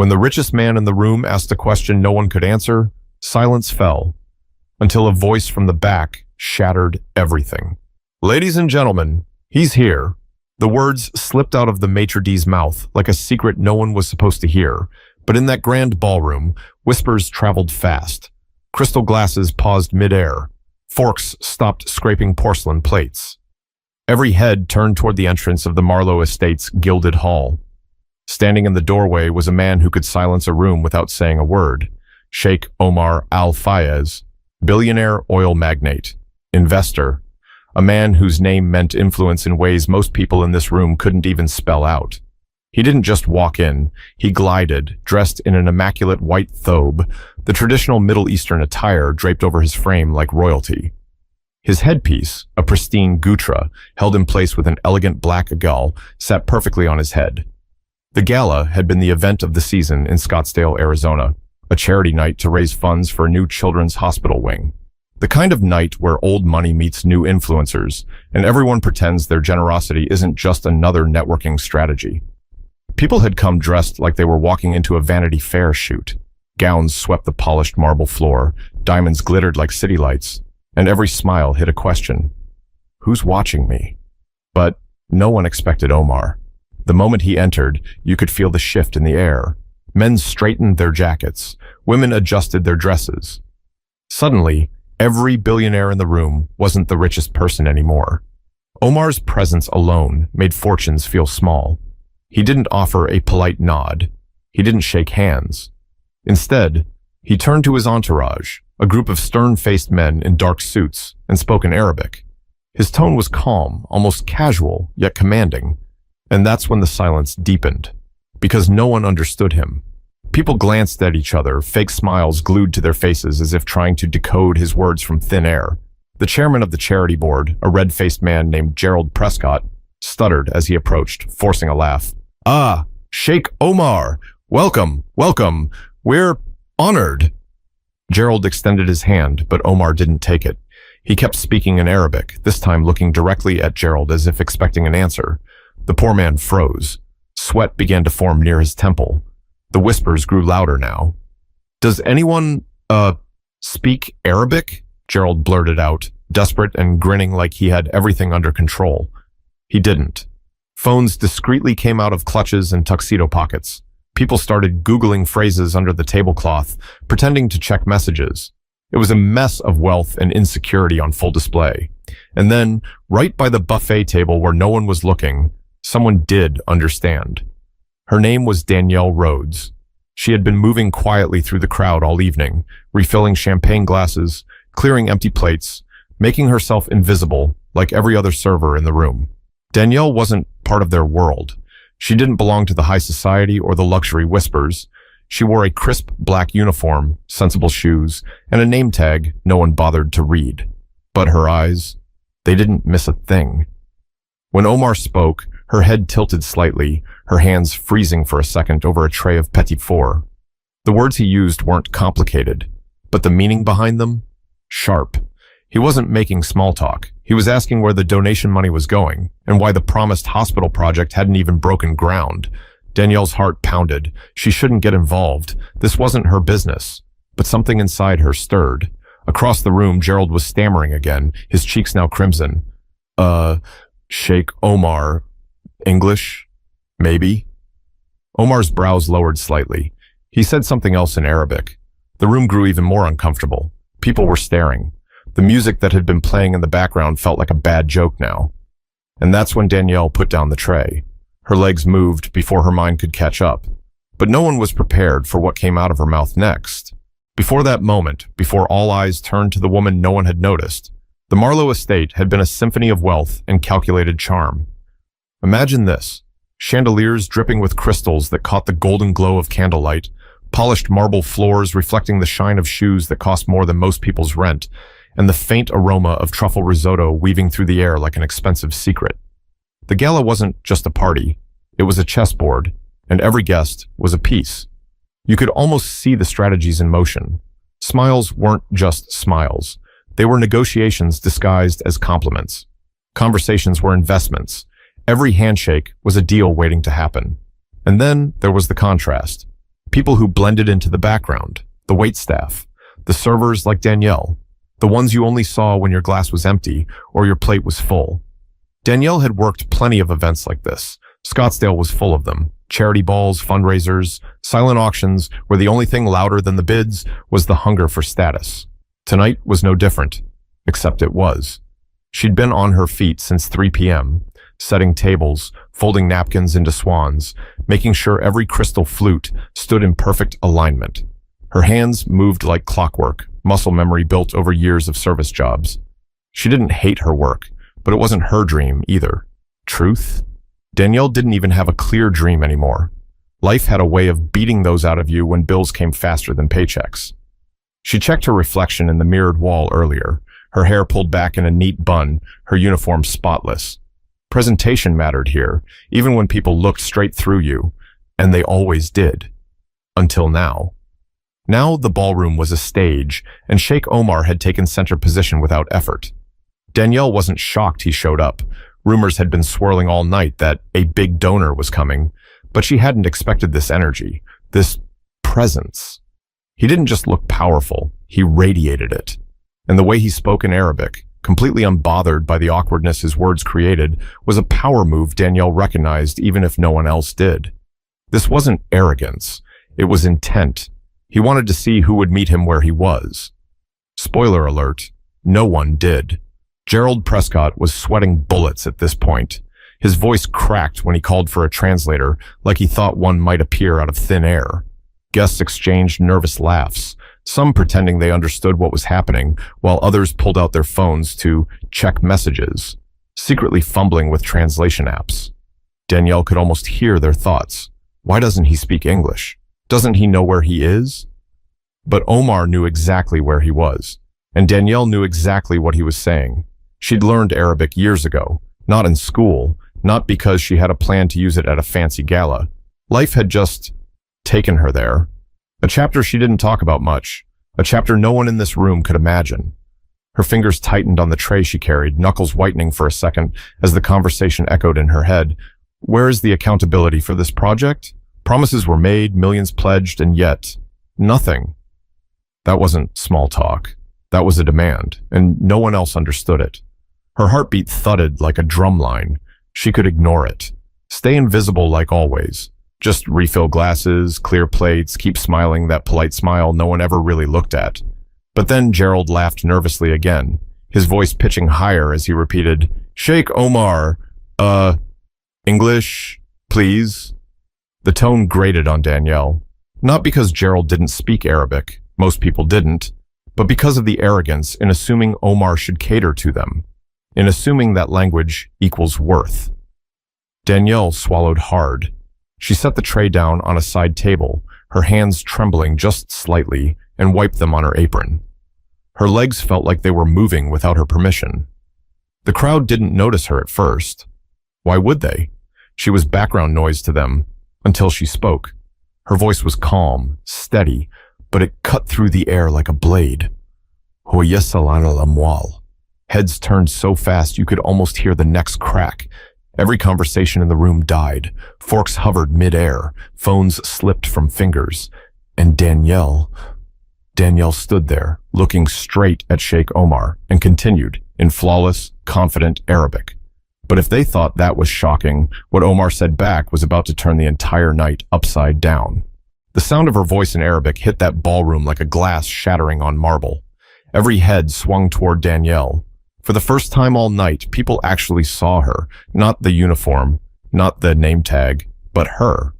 When the richest man in the room asked a question no one could answer, silence fell, until a voice from the back shattered everything. "Ladies and gentlemen, he's here." The words slipped out of the maitre d's mouth like a secret no one was supposed to hear, but in that grand ballroom, whispers traveled fast. Crystal glasses paused mid-air. Forks stopped scraping porcelain plates. Every head turned toward the entrance of the Marlowe Estate's gilded hall. Standing in the doorway was a man who could silence a room without saying a word. Sheikh Omar Al-Fayez, billionaire oil magnate, investor, a man whose name meant influence in ways most people in this room couldn't even spell out. He didn't just walk in, he glided, dressed in an immaculate white thobe, the traditional Middle Eastern attire draped over his frame like royalty. His headpiece, a pristine gutra, held in place with an elegant black agal, sat perfectly on his head. The gala had been the event of the season in Scottsdale, Arizona, a charity night to raise funds for a new children's hospital wing. The kind of night where old money meets new influencers, and everyone pretends their generosity isn't just another networking strategy. People had come dressed like they were walking into a Vanity Fair shoot. Gowns swept the polished marble floor, diamonds glittered like city lights, and every smile hid a question. Who's watching me? But no one expected Omar. The moment he entered, you could feel the shift in the air. Men straightened their jackets. Women adjusted their dresses. Suddenly, every billionaire in the room wasn't the richest person anymore. Omar's presence alone made fortunes feel small. He didn't offer a polite nod. He didn't shake hands. Instead, he turned to his entourage, a group of stern-faced men in dark suits, and spoke in Arabic. His tone was calm, almost casual, yet commanding. And that's when the silence deepened, because no one understood him. People glanced at each other, fake smiles glued to their faces as if trying to decode his words from thin air. The chairman of the charity board, a red-faced man named Gerald Prescott, stuttered as he approached, forcing a laugh. "Ah, Sheikh Omar! Welcome, welcome! We're honored!" Gerald extended his hand, but Omar didn't take it. He kept speaking in Arabic, this time looking directly at Gerald as if expecting an answer. The poor man froze. Sweat began to form near his temple. The whispers grew louder now. "Does anyone, speak Arabic?" Gerald blurted out, desperate and grinning like he had everything under control. He didn't. Phones discreetly came out of clutches and tuxedo pockets. People started Googling phrases under the tablecloth, pretending to check messages. It was a mess of wealth and insecurity on full display. And then, right by the buffet table where no one was looking, someone did understand. Her name was Danielle Rhodes. She had been moving quietly through the crowd all evening, refilling champagne glasses, clearing empty plates, making herself invisible like every other server in the room. Danielle wasn't part of their world. She didn't belong to the high society or the luxury whispers. She wore a crisp black uniform, sensible shoes, and a name tag no one bothered to read. But her eyes, they didn't miss a thing. When Omar spoke, her head tilted slightly, her hands freezing for a second over a tray of petit four. The words he used weren't complicated, but the meaning behind them? Sharp. He wasn't making small talk. He was asking where the donation money was going, and why the promised hospital project hadn't even broken ground. Danielle's heart pounded. She shouldn't get involved. This wasn't her business. But something inside her stirred. Across the room, Gerald was stammering again, his cheeks now crimson. Sheikh Omar, English? Maybe? Omar's brows lowered slightly. He said something else in Arabic. The room grew even more uncomfortable. People were staring. The music that had been playing in the background felt like a bad joke now. And that's when Danielle put down the tray. Her legs moved before her mind could catch up. But no one was prepared for what came out of her mouth next. Before that moment, before all eyes turned to the woman no one had noticed, the Marlowe estate had been a symphony of wealth and calculated charm. Imagine this: chandeliers dripping with crystals that caught the golden glow of candlelight, polished marble floors reflecting the shine of shoes that cost more than most people's rent, and the faint aroma of truffle risotto weaving through the air like an expensive secret. The gala wasn't just a party, it was a chessboard, and every guest was a piece. You could almost see the strategies in motion. Smiles weren't just smiles. They were negotiations disguised as compliments. Conversations were investments. Every handshake was a deal waiting to happen. And then there was the contrast. People who blended into the background, the waitstaff, the servers like Danielle, the ones you only saw when your glass was empty or your plate was full. Danielle had worked plenty of events like this. Scottsdale was full of them. Charity balls, fundraisers, silent auctions, where the only thing louder than the bids was the hunger for status. Tonight was no different, except it was. She'd been on her feet since 3 p.m., setting tables, folding napkins into swans, making sure every crystal flute stood in perfect alignment. Her hands moved like clockwork, muscle memory built over years of service jobs. She didn't hate her work, but it wasn't her dream either. Truth? Danielle didn't even have a clear dream anymore. Life had a way of beating those out of you when bills came faster than paychecks. She checked her reflection in the mirrored wall earlier, her hair pulled back in a neat bun, her uniform spotless. Presentation mattered here, even when people looked straight through you, and they always did. Until now. Now the ballroom was a stage, and Sheikh Omar had taken center position without effort. Danielle wasn't shocked he showed up. Rumors had been swirling all night that a big donor was coming, but she hadn't expected this energy, this presence. He didn't just look powerful, he radiated it. And the way he spoke in Arabic, completely unbothered by the awkwardness his words created, was a power move Danielle recognized even if no one else did. This wasn't arrogance, it was intent. He wanted to see who would meet him where he was. Spoiler alert, no one did. Gerald Prescott was sweating bullets at this point. His voice cracked when he called for a translator, like he thought one might appear out of thin air. Guests exchanged nervous laughs, some pretending they understood what was happening, while others pulled out their phones to check messages, secretly fumbling with translation apps. Danielle could almost hear their thoughts. Why doesn't he speak English? Doesn't he know where he is? But Omar knew exactly where he was, and Danielle knew exactly what he was saying. She'd learned Arabic years ago, not in school, not because she had a plan to use it at a fancy gala. Life had just taken her there. A chapter she didn't talk about much, a chapter no one in this room could imagine. Her fingers tightened on the tray she carried, knuckles whitening for a second as the conversation echoed in her head. Where is the accountability for this project? Promises were made, millions pledged, and yet, nothing. That wasn't small talk. That was a demand, and no one else understood it. Her heartbeat thudded like a drum line. She could ignore it. Stay invisible like always. Just refill glasses, clear plates, keep smiling that polite smile no one ever really looked at. But then Gerald laughed nervously again, his voice pitching higher as he repeated, Sheikh Omar, English, please? The tone grated on Danielle. Not because Gerald didn't speak Arabic, most people didn't, but because of the arrogance in assuming Omar should cater to them, in assuming that language equals worth. Danielle swallowed hard. She set the tray down on a side table, her hands trembling just slightly, and wiped them on her apron. Her legs felt like they were moving without her permission. The crowd didn't notice her at first. Why would they? She was background noise to them, until she spoke. Her voice was calm, steady, but it cut through the air like a blade. Hoyesalan al-amwal. Heads turned so fast you could almost hear the necks crack. Every conversation in the room died. Forks hovered mid-air. Phones slipped from fingers. And Danielle stood there, looking straight at Sheikh Omar, and continued, in flawless, confident Arabic. But if they thought that was shocking, what Omar said back was about to turn the entire night upside down. The sound of her voice in Arabic hit that ballroom like a glass shattering on marble. Every head swung toward Danielle. For the first time all night, people actually saw her, not the uniform, not the name tag, but her.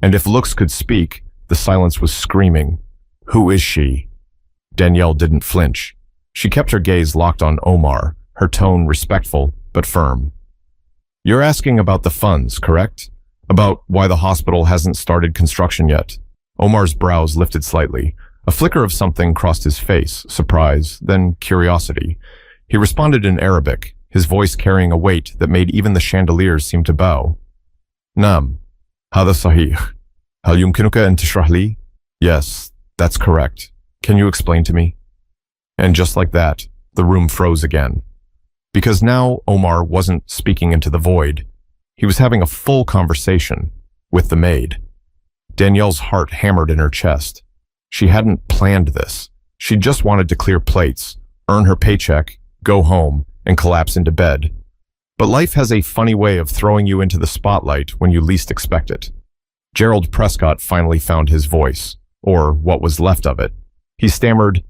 And if looks could speak, the silence was screaming, "Who is she?" Danielle didn't flinch. She kept her gaze locked on Omar, her tone respectful but firm. "You're asking about the funds, correct? About why the hospital hasn't started construction yet?" Omar's brows lifted slightly. A flicker of something crossed his face, surprise, then curiosity. He responded in Arabic, his voice carrying a weight that made even the chandeliers seem to bow. "Naam, هذا صحيح. هل يمكنك أن تشرح لي?" "Yes, that's correct. Can you explain to me?" And just like that, the room froze again. Because now Omar wasn't speaking into the void. He was having a full conversation with the maid. Danielle's heart hammered in her chest. She hadn't planned this. She just wanted to clear plates, earn her paycheck, go home, and collapse into bed. But life has a funny way of throwing you into the spotlight when you least expect it. Gerald Prescott finally found his voice, or what was left of it. He stammered,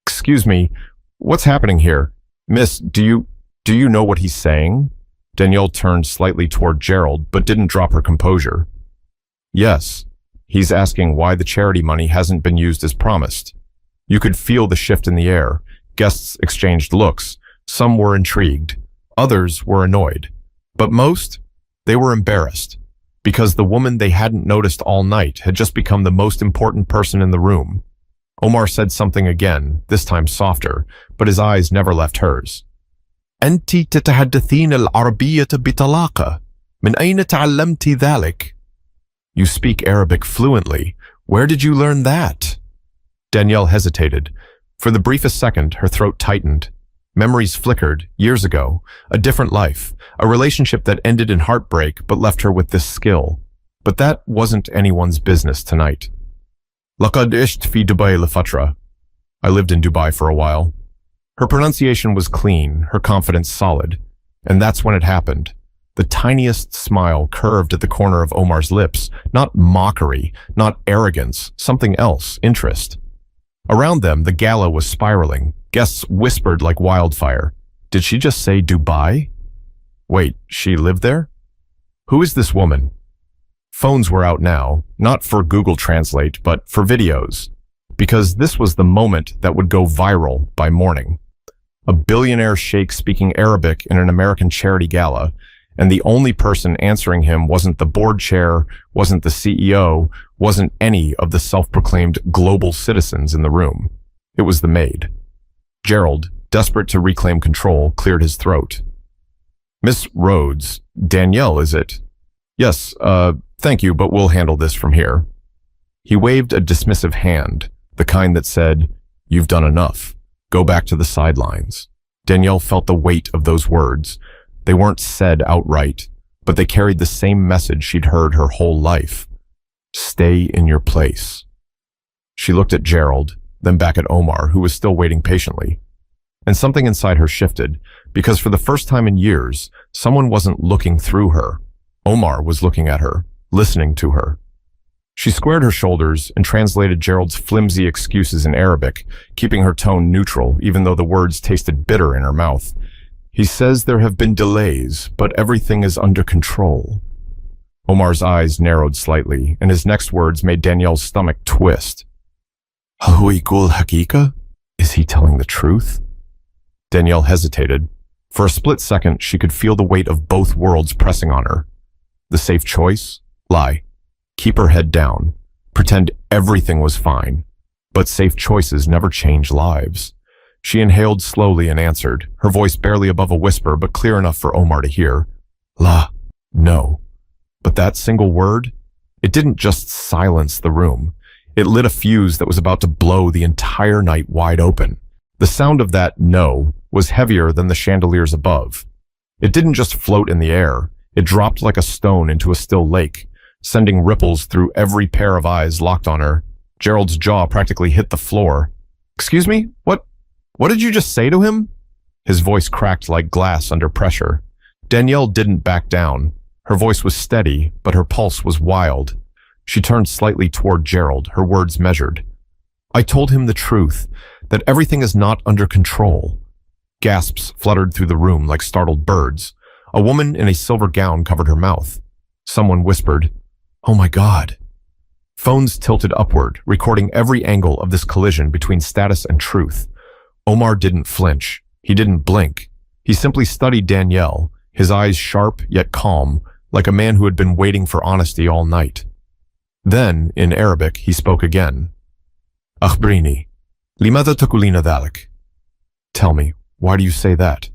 excuse me, what's happening here? Miss, do you know what he's saying? Danielle turned slightly toward Gerald, but didn't drop her composure. Yes, he's asking why the charity money hasn't been used as promised. You could feel the shift in the air. Guests exchanged looks. Some were intrigued. Others were annoyed. But most, they were embarrassed, because the woman they hadn't noticed all night had just become the most important person in the room. Omar said something again, this time softer, but his eyes never left hers. أنت تتحدثين العربية بطلاقة. من أين تعلمت ذلك? You speak Arabic fluently. Where did you learn that? Danielle hesitated. For the briefest second, her throat tightened. Memories flickered, years ago, a different life, a relationship that ended in heartbreak but left her with this skill. But that wasn't anyone's business tonight. لقد عشت في دبي لفترة. I lived in Dubai for a while. Her pronunciation was clean, her confidence solid. And that's when it happened. The tiniest smile curved at the corner of Omar's lips, not mockery, not arrogance, something else, interest. Around them, the gala was spiraling. Guests whispered like wildfire. Did she just say Dubai? Wait, she lived there? Who is this woman? Phones were out now, not for Google Translate, but for videos. Because this was the moment that would go viral by morning. A billionaire sheikh speaking Arabic in an American charity gala, and the only person answering him wasn't the board chair, wasn't the CEO, wasn't any of the self-proclaimed global citizens in the room. It was the maid. Gerald, desperate to reclaim control, cleared his throat. Miss Rhodes, Danielle, is it? Yes, thank you, but we'll handle this from here. He waved a dismissive hand, the kind that said, "You've done enough. Go back to the sidelines." Danielle felt the weight of those words. They weren't said outright, but they carried the same message she'd heard her whole life. Stay in your place. She looked at Gerald, then back at Omar, who was still waiting patiently. And something inside her shifted, because for the first time in years, someone wasn't looking through her. Omar was looking at her, listening to her. She squared her shoulders and translated Gerald's flimsy excuses in Arabic, keeping her tone neutral, even though the words tasted bitter in her mouth. He says there have been delays, but everything is under control. Omar's eyes narrowed slightly, and his next words made Danielle's stomach twist. هو يقول حقيقة? Is he telling the truth? Danielle hesitated. For a split second, she could feel the weight of both worlds pressing on her. The safe choice? Lie. Keep her head down. Pretend everything was fine. But safe choices never change lives. She inhaled slowly and answered, her voice barely above a whisper but clear enough for Omar to hear. La. No. But that single word? It didn't just silence the room. It lit a fuse that was about to blow the entire night wide open. The sound of that no was heavier than the chandeliers above. It didn't just float in the air. It dropped like a stone into a still lake, sending ripples through every pair of eyes locked on her. Gerald's jaw practically hit the floor. Excuse me? What did you just say to him? His voice cracked like glass under pressure. Danielle didn't back down. Her voice was steady, but her pulse was wild. She turned slightly toward Gerald, her words measured. I told him the truth, that everything is not under control. Gasps fluttered through the room like startled birds. A woman in a silver gown covered her mouth. Someone whispered, "Oh my God." Phones tilted upward, recording every angle of this collision between status and truth. Omar didn't flinch. He didn't blink. He simply studied Danielle, his eyes sharp yet calm, like a man who had been waiting for honesty all night. Then, in Arabic, he spoke again. أخبريني, لماذا تقولين ذلك? Tell me, why do you say that?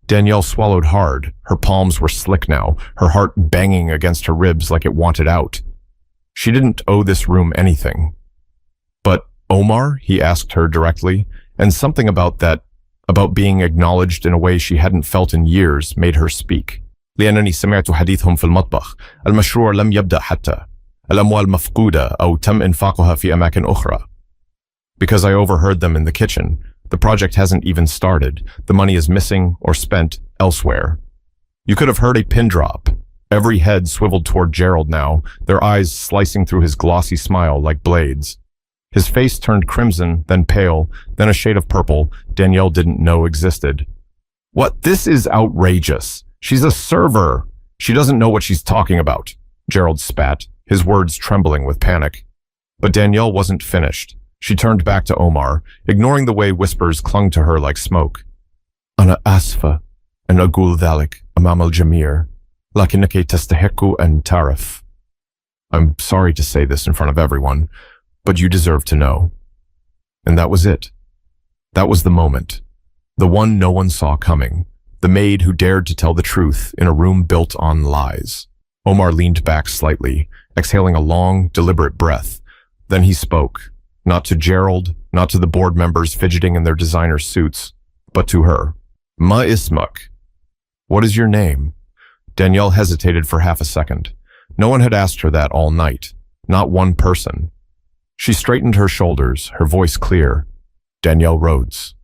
Danielle swallowed hard. Her palms were slick now, her heart banging against her ribs like it wanted out. She didn't owe this room anything. But Omar, he asked her directly, and something about being acknowledged in a way she hadn't felt in years, made her speak. لأنني سمعت حديثهم في المطبخ. المشروع لم يبدأ حتى. الأموال مفقودة أو تم إنفاقها في أماكن أخرى. Because I overheard them in the kitchen. The project hasn't even started. The money is missing or spent elsewhere. You could have heard a pin drop. Every head swiveled toward Gerald now, their eyes slicing through his glossy smile like blades. His face turned crimson, then pale, then a shade of purple Danielle didn't know existed. What? This is outrageous. She's a server. She doesn't know what she's talking about. Gerald spat, his words trembling with panic. But Danielle wasn't finished. She turned back to Omar, ignoring the way whispers clung to her like smoke. أنا آسفة أن أقول ذلك أمام الجميع لكنك تستحق أن تعرف. I'm sorry to say this in front of everyone, but you deserve to know. And that was it. That was the moment. The one no one saw coming. The maid who dared to tell the truth in a room built on lies. Omar leaned back slightly, exhaling a long, deliberate breath. Then he spoke. Not to Gerald, not to the board members fidgeting in their designer suits, but to her. Ma ismak. What is your name? Danielle hesitated for half a second. No one had asked her that all night. Not one person. She straightened her shoulders, her voice clear. Danielle Rhodes.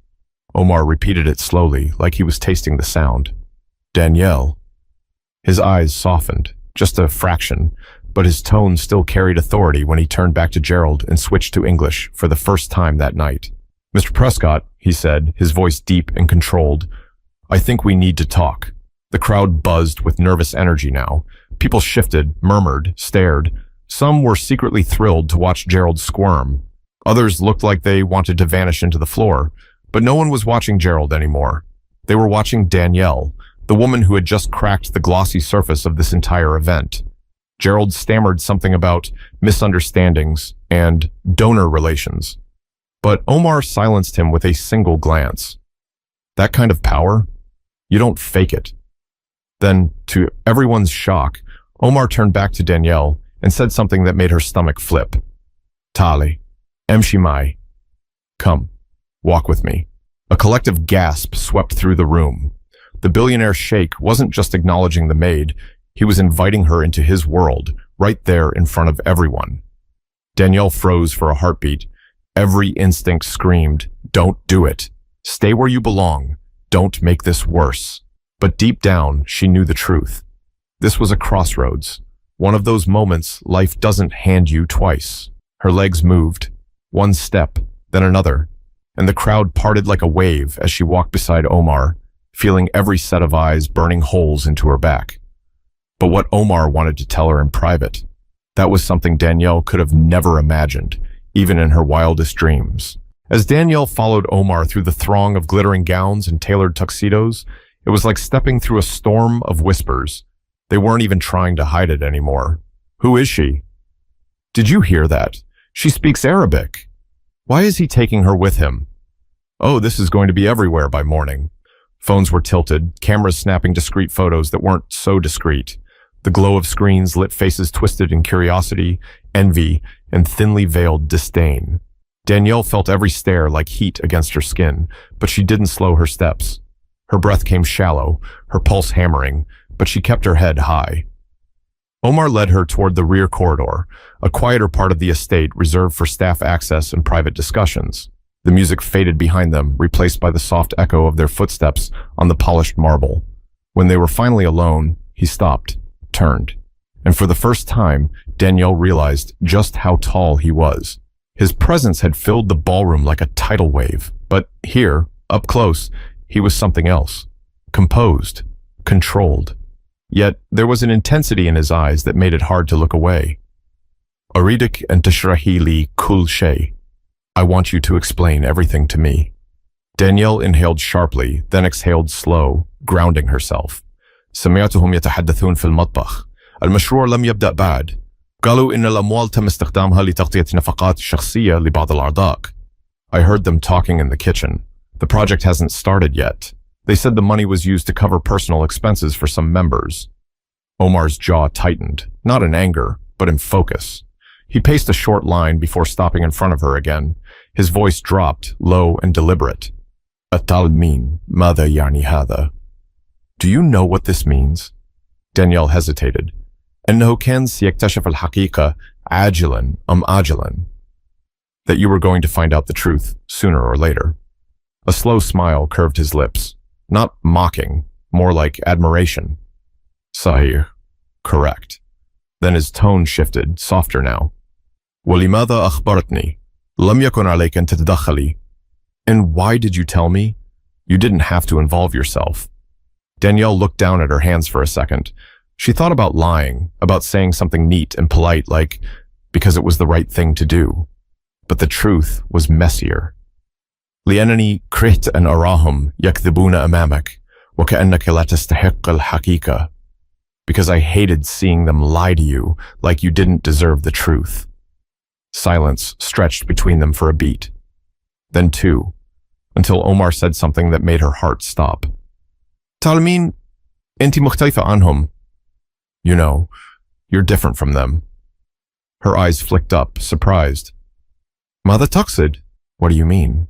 Omar repeated it slowly, like he was tasting the sound. Danielle. His eyes softened, just a fraction, but his tone still carried authority when he turned back to Gerald and switched to English for the first time that night. Mr. Prescott, he said, his voice deep and controlled, I think we need to talk. The crowd buzzed with nervous energy now. People shifted, murmured, stared. Some were secretly thrilled to watch Gerald squirm. Others looked like they wanted to vanish into the floor. But no one was watching Gerald anymore. They were watching Danielle, the woman who had just cracked the glossy surface of this entire event. Gerald stammered something about misunderstandings and donor relations. But Omar silenced him with a single glance. That kind of power? You don't fake it. Then, to everyone's shock, Omar turned back to Danielle and said something that made her stomach flip. Tali, emshi mai. Come, walk with me. A collective gasp swept through the room. The billionaire Sheikh wasn't just acknowledging the maid, he was inviting her into his world, right there in front of everyone. Danielle froze for a heartbeat. Every instinct screamed, don't do it. Stay where you belong. Don't make this worse. But deep down, she knew the truth. This was a crossroads. One of those moments life doesn't hand you twice. Her legs moved. One step, then another. And the crowd parted like a wave as she walked beside Omar, feeling every set of eyes burning holes into her back. But what Omar wanted to tell her in private, that was something Danielle could have never imagined, even in her wildest dreams. As Danielle followed Omar through the throng of glittering gowns and tailored tuxedos, it was like stepping through a storm of whispers. They weren't even trying to hide it anymore. Who is she? Did you hear that? She speaks Arabic. Why is he taking her with him? Oh, this is going to be everywhere by morning. Phones were tilted, cameras snapping discreet photos that weren't so discreet. The glow of screens lit faces twisted in curiosity, envy, and thinly veiled disdain. Danielle felt every stare like heat against her skin, but she didn't slow her steps. Her breath came shallow, her pulse hammering, but she kept her head high. Omar led her toward the rear corridor, a quieter part of the estate reserved for staff access and private discussions. The music faded behind them, replaced by the soft echo of their footsteps on the polished marble. When they were finally alone, he stopped, turned, and for the first time, Danielle realized just how tall he was. His presence had filled the ballroom like a tidal wave, but here, up close, he was something else. Composed, controlled. Yet there was an intensity in his eyes that made it hard to look away. Aridik and tashrahi li kul shay. I want you to explain everything to me. Danielle inhaled sharply, then exhaled slow, grounding herself. سمعتهم يتحدثون في المطبخ. المشروع لم يبدأ بعد. قالوا إن الأموال تم استخدامها لتغطية نفقات شخصية لبعض الأعضاء. I heard them talking in the kitchen. The project hasn't started yet. They said the money was used to cover personal expenses for some members. Omar's jaw tightened, not in anger, but in focus. He paced a short line before stopping in front of her again. His voice dropped, low and deliberate. أتعلمين ماذا يعني هذا? Do you know what this means? Danielle hesitated. إنه كان سيكتشف الحقيقة عاجلا أم آجلا. That you were going to find out the truth sooner or later. A slow smile curved his lips, not mocking, more like admiration. Sahih. Correct. Then his tone shifted, softer now. ولماذا أخبرتني؟ لم يكن عليك أن تتدخلي. And why did you tell me? You didn't have to involve yourself. Danielle looked down at her hands for a second. She thought about lying, about saying something neat and polite like, because it was the right thing to do. But the truth was messier. لأنني كرهت أن أراهم يكذبون أمامك وكأنك لا تستحق الحقيقة. Because I hated seeing them lie to you like you didn't deserve the truth. Silence stretched between them for a beat. Then two, until Omar said something that made her heart stop. تعلمين أنت مختلفة عنهم. You know, you're different from them. Her eyes flicked up, surprised. ماذا تقصد? What do you mean?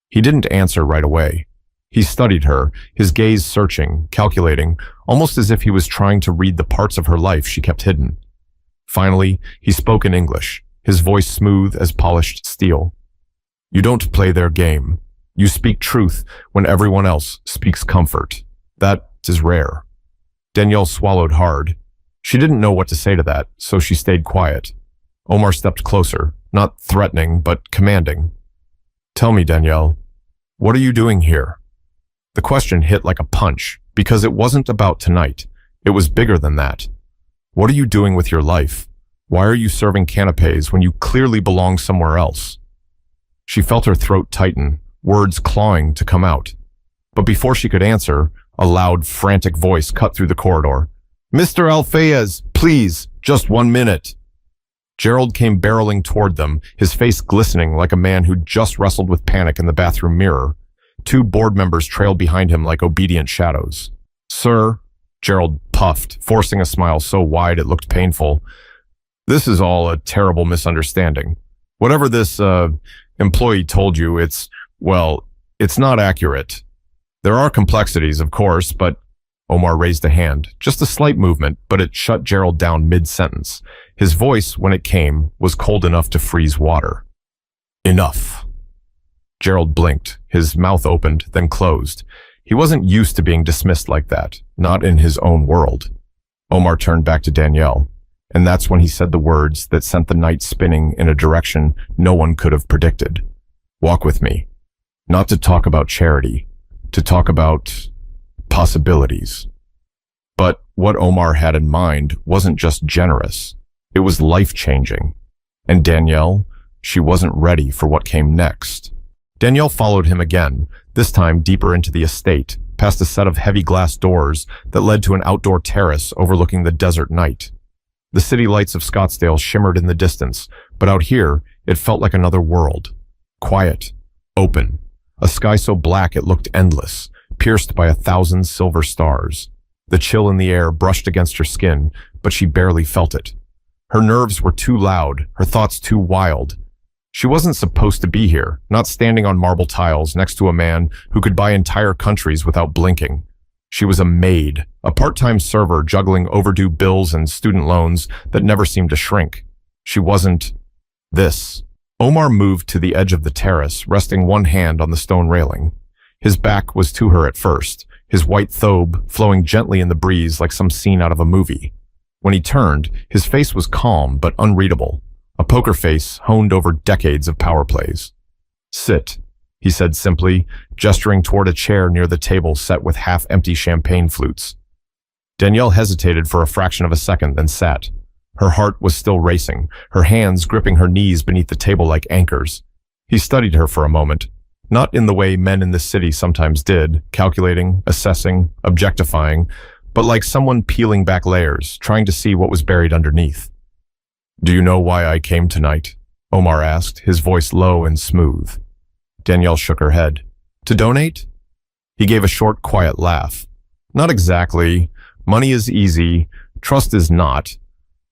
He didn't answer right away. He studied her, his gaze searching, calculating, almost as if he was trying to read the parts of her life she kept hidden. Finally, he spoke in English, his voice smooth as polished steel. You don't play their game. You speak truth when everyone else speaks comfort. That is rare. Danielle swallowed hard. She didn't know what to say to that, so she stayed quiet. Omar stepped closer, not threatening, but commanding. Tell me, Danielle, what are you doing here? The question hit like a punch, because it wasn't about tonight. It was bigger than that. What are you doing with your life? Why are you serving canapes when you clearly belong somewhere else? She felt her throat tighten, words clawing to come out. But before she could answer, a loud, frantic voice cut through the corridor. Mr. Alfayez, please, just 1 minute. Gerald came barreling toward them, his face glistening like a man who'd just wrestled with panic in the bathroom mirror. 2 board members trailed behind him like obedient shadows. Sir, Gerald puffed, forcing a smile so wide it looked painful. This is all a terrible misunderstanding. Whatever this, employee told you, it's not accurate. There are complexities, of course, but Omar raised a hand, just a slight movement, but it shut Gerald down mid-sentence. His voice, when it came, was cold enough to freeze water. Enough. Gerald blinked, his mouth opened, then closed. He wasn't used to being dismissed like that, not in his own world. Omar turned back to Danielle, and that's when he said the words that sent the night spinning in a direction no one could have predicted. Walk with me. Not to talk about charity, to talk about possibilities. But what Omar had in mind wasn't just generous. It was life-changing. And Danielle, she wasn't ready for what came next. Danielle followed him again, this time deeper into the estate, past a set of heavy glass doors that led to an outdoor terrace overlooking the desert night. The city lights of Scottsdale shimmered in the distance, but out here, it felt like another world. Quiet, open, a sky so black it looked endless, pierced by 1,000 silver stars. The chill in the air brushed against her skin, but she barely felt it. Her nerves were too loud, her thoughts too wild. She wasn't supposed to be here, not standing on marble tiles next to a man who could buy entire countries without blinking. She was a maid, a part-time server juggling overdue bills and student loans that never seemed to shrink. She wasn't this. Omar moved to the edge of the terrace, resting one hand on the stone railing. His back was to her at first, his white thobe flowing gently in the breeze like some scene out of a movie. When he turned, his face was calm but unreadable, a poker face honed over decades of power plays. Sit, he said simply, gesturing toward a chair near the table set with half-empty champagne flutes. Danielle hesitated for a fraction of a second, then sat. Her heart was still racing, her hands gripping her knees beneath the table like anchors. He studied her for a moment, not in the way men in the city sometimes did, calculating, assessing, objectifying, but like someone peeling back layers, trying to see what was buried underneath. Do you know why I came tonight? Omar asked, his voice low and smooth. Danielle shook her head. To donate? He gave a short, quiet laugh. Not exactly. Money is easy. Trust is not.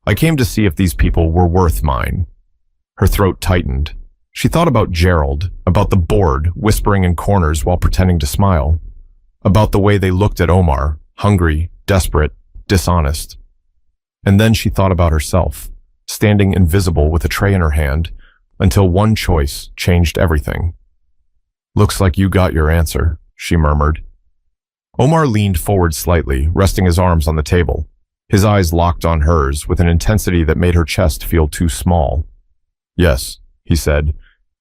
I came to see if these people were worth mine. Her throat tightened. She thought about Gerald, about the board whispering in corners while pretending to smile, about the way they looked at Omar, hungry, desperate, dishonest. And then she thought about herself, standing invisible with a tray in her hand, until one choice changed everything. "Looks like you got your answer," she murmured. Omar leaned forward slightly, resting his arms on the table. His eyes locked on hers with an intensity that made her chest feel too small. "Yes," he said,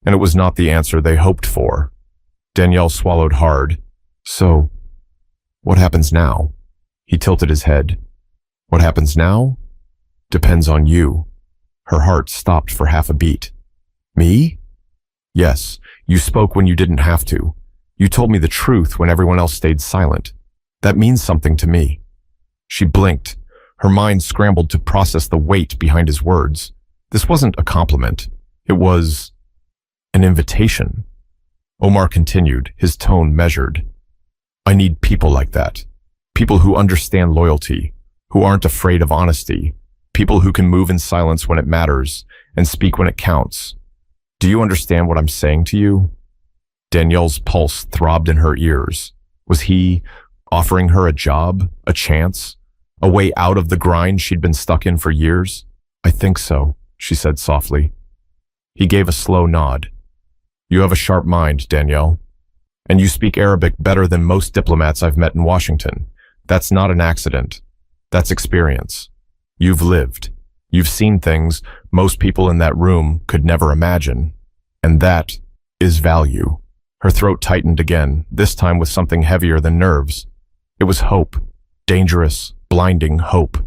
and it was not the answer they hoped for. Danielle swallowed hard. "So, what happens now?" He tilted his head. "What happens now? Depends on you." Her heart stopped for half a beat. "Me?" "Yes, you spoke when you didn't have to. You told me the truth when everyone else stayed silent. That means something to me." She blinked. Her mind scrambled to process the weight behind his words. This wasn't a compliment. It was an invitation. Omar continued, his tone measured. "I need people like that. People who understand loyalty, who aren't afraid of honesty, people who can move in silence when it matters and speak when it counts. Do you understand what I'm saying to you?" Danielle's pulse throbbed in her ears. Was he offering her a job, a chance, a way out of the grind she'd been stuck in for years? "I think so," she said softly. He gave a slow nod. "You have a sharp mind, Danielle. And you speak Arabic better than most diplomats I've met in Washington. That's not an accident. That's experience. You've lived. You've seen things most people in that room could never imagine. And that is value." Her throat tightened again, this time with something heavier than nerves. It was hope. Dangerous, blinding hope.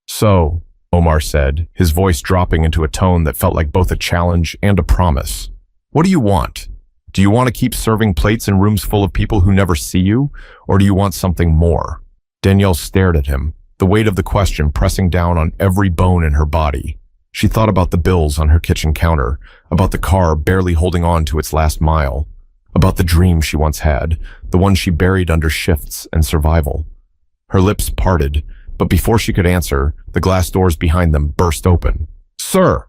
"So," Omar said, his voice dropping into a tone that felt like both a challenge and a promise. "What do you want? Do you want to keep serving plates in rooms full of people who never see you? Or do you want something more?" Danielle stared at him, the weight of the question pressing down on every bone in her body. She thought about the bills on her kitchen counter, about the car barely holding on to its last mile, about the dream she once had, the one she buried under shifts and survival. Her lips parted, but before she could answer, the glass doors behind them burst open. "Sir!"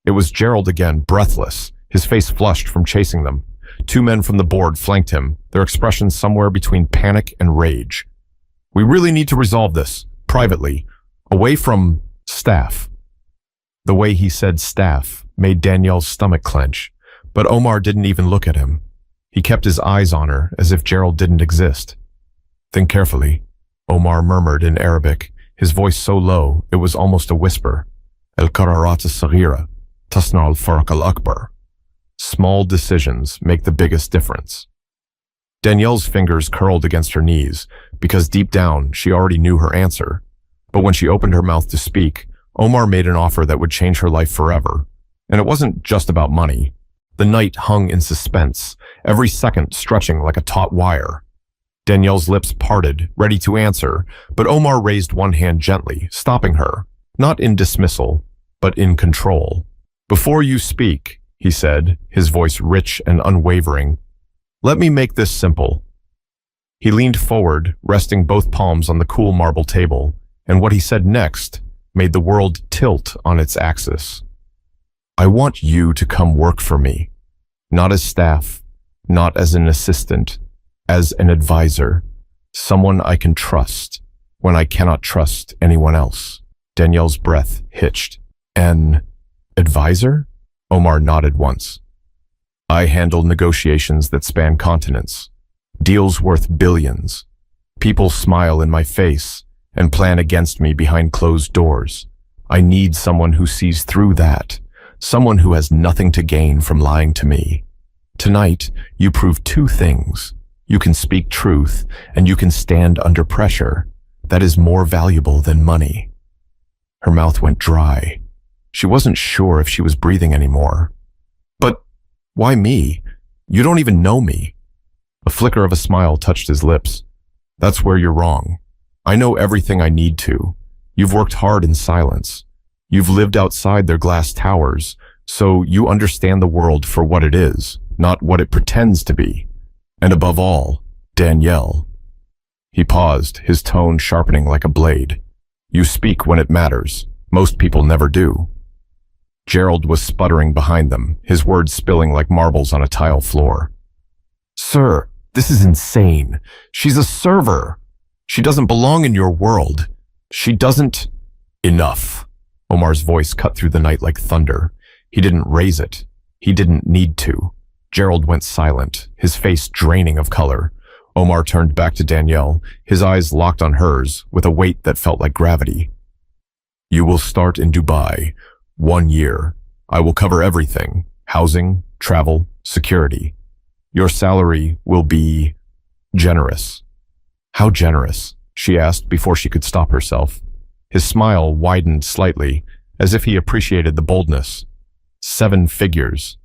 It was Gerald again, breathless, his face flushed from chasing them. Two men from the board flanked him, their expressions somewhere between panic and rage. "We really need to resolve this, privately, away from staff." The way he said staff made Danielle's stomach clench, but Omar didn't even look at him. He kept his eyes on her as if Gerald didn't exist. "Think carefully," Omar murmured in Arabic, his voice so low it was almost a whisper. "El-qararat al-saghira, tasna al-farq al-akbar." Small decisions make the biggest difference. Danielle's fingers curled against her knees, because deep down she already knew her answer. But when she opened her mouth to speak, Omar made an offer that would change her life forever. And it wasn't just about money. The night hung in suspense, every second stretching like a taut wire. Danielle's lips parted, ready to answer, but Omar raised one hand gently, stopping her, not in dismissal, but in control. "Before you speak," he said, his voice rich and unwavering, "let me make this simple." He leaned forward, resting both palms on the cool marble table, and what he said next made the world tilt on its axis. "I want you to come work for me, not as staff, not as an assistant, as an advisor, someone I can trust when I cannot trust anyone else." Danielle's breath hitched. "An advisor?" Omar nodded once. "I handle negotiations that span continents, deals worth billions. People smile in my face and plan against me behind closed doors. I need someone who sees through that, someone who has nothing to gain from lying to me. Tonight, you prove two things. You can speak truth, and you can stand under pressure. That is more valuable than money." Her mouth went dry. She wasn't sure if she was breathing anymore. "But why me? You don't even know me." A flicker of a smile touched his lips. "That's where you're wrong. I know everything I need to. You've worked hard in silence. You've lived outside their glass towers, so you understand the world for what it is, not what it pretends to be. And above all, Danielle." He paused, his tone sharpening like a blade. "You speak when it matters. Most people never do." Gerald was sputtering behind them, his words spilling like marbles on a tile floor. "Sir, this is insane. She's a server. She doesn't belong in your world. She doesn't..." Enough. Omar's voice cut through the night like thunder. He didn't raise it. He didn't need to. Gerald went silent, his face draining of color. Omar turned back to Danielle, his eyes locked on hers with a weight that felt like gravity. You will start in Dubai. 1 year. I will cover everything. Housing, travel, security. Your salary will be generous. How generous? She asked before she could stop herself. His smile widened slightly, as if he appreciated the boldness. 7 figures.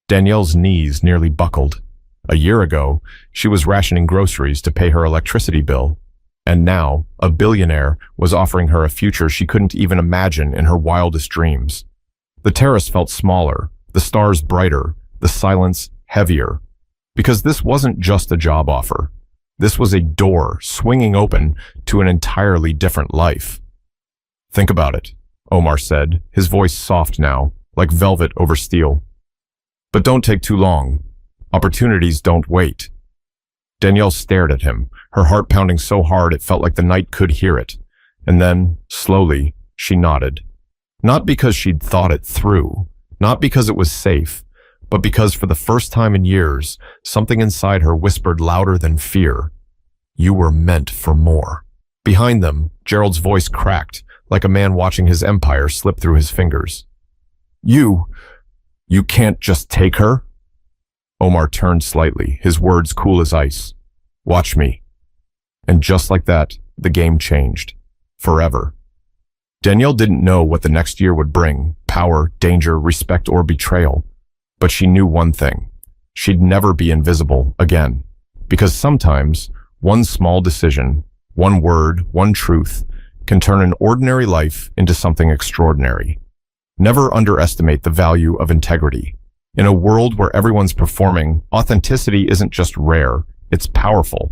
Danielle's knees nearly buckled. A year ago, she was rationing groceries to pay her electricity bill. And now, a billionaire was offering her a future she couldn't even imagine in her wildest dreams. The terrace felt smaller, the stars brighter, the silence heavier. Because this wasn't just a job offer. This was a door swinging open to an entirely different life. Think about it, Omar said, his voice soft now, like velvet over steel. But don't take too long. Opportunities don't wait. Danielle stared at him, her heart pounding so hard it felt like the night could hear it. And then, slowly, she nodded. Not because she'd thought it through, not because it was safe, but because for the first time in years, something inside her whispered louder than fear. You were meant for more. Behind them, Gerald's voice cracked, like a man watching his empire slip through his fingers. You can't just take her? Omar turned slightly, his words cool as ice. Watch me. And just like that, the game changed. Forever. Danielle didn't know what the next year would bring, power, danger, respect, or betrayal. But she knew one thing. She'd never be invisible again. Because sometimes, one small decision, one word, one truth, can turn an ordinary life into something extraordinary. Never underestimate the value of integrity. In a world where everyone's performing, authenticity isn't just rare, it's powerful.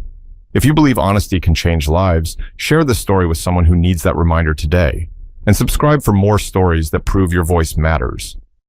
If you believe honesty can change lives, share this story with someone who needs that reminder today. And subscribe for more stories that prove your voice matters.